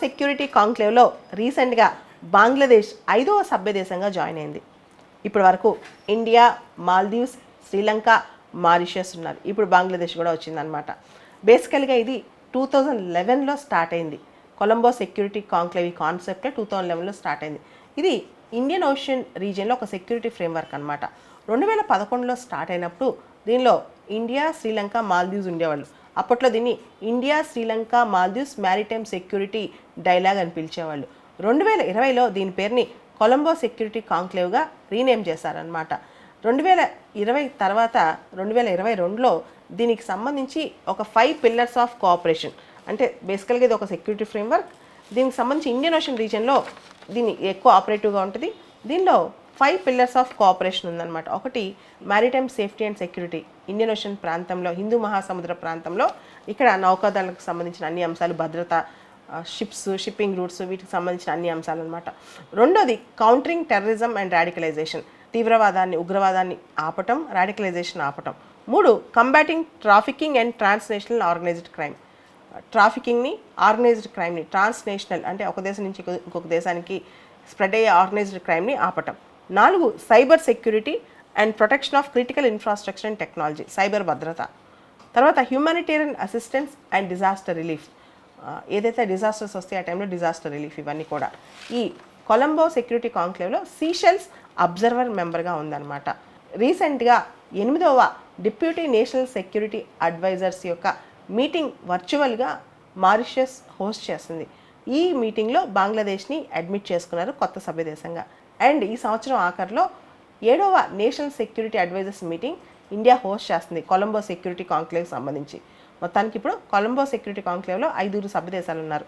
Security కాంక్లేవ్లో రీసెంట్గా బంగ్లాదేశ్ 5వ సభ్య దేశంగా జాయిన్ అయింది. ఇప్పటి వరకు ఇండియా, మాల్దీవ్స్, శ్రీలంక, మారిషస్ ఉన్నారు. ఇప్పుడు బంగ్లాదేశ్ కూడా వచ్చిందనమాట. బేసికల్గా ఇది 2011లో స్టార్ట్ అయింది. కొలంబో సెక్యూరిటీ కాంక్లేవ్ ఈ కాన్సెప్ట్ 2011లో స్టార్ట్ అయింది. ఇది ఇండియన్ ఓషన్ రీజియన్లో ఒక సెక్యూరిటీ ఫ్రేమ్వర్క్ అనమాట. 2011లో స్టార్ట్ అయినప్పుడు దీనిలో ఇండియా, శ్రీలంక, మాల్దీవ్స్ ఉండేవాళ్ళు. అప్పట్లో దీన్ని India, Sri Lanka, Maldives maritime security dialogue అని పిలిచేవాళ్ళు. 2020లో దీని పేరుని కొలంబో సెక్యూరిటీ కాంక్లేవ్గా రీనేమ్ చేశారనమాట. 2020 తర్వాత 2022లో దీనికి సంబంధించి ఒక 5 పిల్లర్స్ ఆఫ్ కోఆపరేషన్, అంటే బేసికల్గా ఇది ఒక సెక్యూరిటీ ఫ్రేమ్వర్క్. దీనికి సంబంధించి ఇండియన్ ఓషన్ రీజియన్లో దీన్ని ఎక్కువ ఆపరేటివ్గా ఉంటుంది. దీనిలో 5 పిల్లర్స్ ఆఫ్ కోఆపరేషన్ ఉందన్నమాట. ఒకటి maritime safety and security, Indian ocean ప్రాంతంలో, హిందూ మహాసముద్ర ప్రాంతంలో ఇక్కడ నౌకాదళాలకు సంబంధించిన అన్ని అంశాలు, భద్రత, షిప్స్, షిప్పింగ్ రూట్స్, వీటికి సంబంధించిన అన్ని అంశాలు అనమాట. రెండోది కౌంటరింగ్ టెర్రరిజం అండ్ రాడికలైజేషన్, తీవ్రవాదాన్ని, ఉగ్రవాదాన్ని ఆపటం, రాడికలైజేషన్ ఆపటం. 3 combating trafficking and transnational organized crime, ట్రాఫికింగ్ని, ఆర్గనైజ్డ్ క్రైమ్ని, ట్రాన్స్నేషనల్ అంటే ఒక దేశం నుంచి ఇంకొక దేశానికి స్ప్రెడ్ అయ్యే ఆర్గనైజ్డ్ క్రైమ్ని ఆపటం. 4 cyber security and protection of critical infrastructure and technology, cyber భద్రత. తర్వాత humanitarian assistance and disaster relief, ఏదైతే డిజాస్టర్స్ వస్తాయి ఆ టైంలో డిజాస్టర్ రిలీఫ్, ఇవన్నీ కూడా ఈ కొలంబో సెక్యూరిటీ కాంక్లేవ్లో సీషెల్స్ అబ్జర్వర్ మెంబర్గా ఉందన్నమాట. రీసెంట్గా 8వ డిప్యూటీ నేషనల్ సెక్యూరిటీ అడ్వైజర్స్ యొక్క మీటింగ్ వర్చువల్గా మారిషస్ హోస్ట్ చేస్తుంది. ఈ మీటింగ్లో బంగ్లాదేశ్ని అడ్మిట్ చేసుకున్నారు కొత్త సభ్య దేశంగా. అండ్ ఈ సంవత్సరం ఆఖరిలో 7వ national security advisers meeting India host చేస్తుంది కొలంబో సెక్యూరిటీ కాంక్లేవ్ సంబంధించి. మొత్తానికి ఇప్పుడు కొలంబో సెక్యూరిటీ కాంక్లేవ్లో 5 సభ్య దేశాలు ఉన్నారు.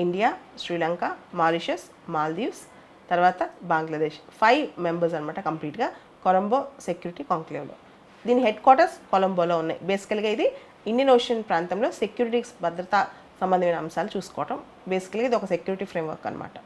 ఇండియా, శ్రీలంక, మారిషస్, మాల్దీవ్స్, తర్వాత బంగ్లాదేశ్. 5 మెంబర్స్ అనమాట కంప్లీట్గా కొలంబో సెక్యూరిటీ కాంక్లేవ్లో. దీని హెడ్ క్వార్టర్స్ కొలంబోలో ఉన్నాయి. బేసికల్గా ఇది ఇండియన్ ఓషన్ ప్రాంతంలో సెక్యూరిటీ, భద్రతా సంబంధమైన అంశాలు చూసుకోవటం. బేసికల్గా ఇది ఒక సెక్యూరిటీ ఫ్రేమ్వర్క్ అనమాట.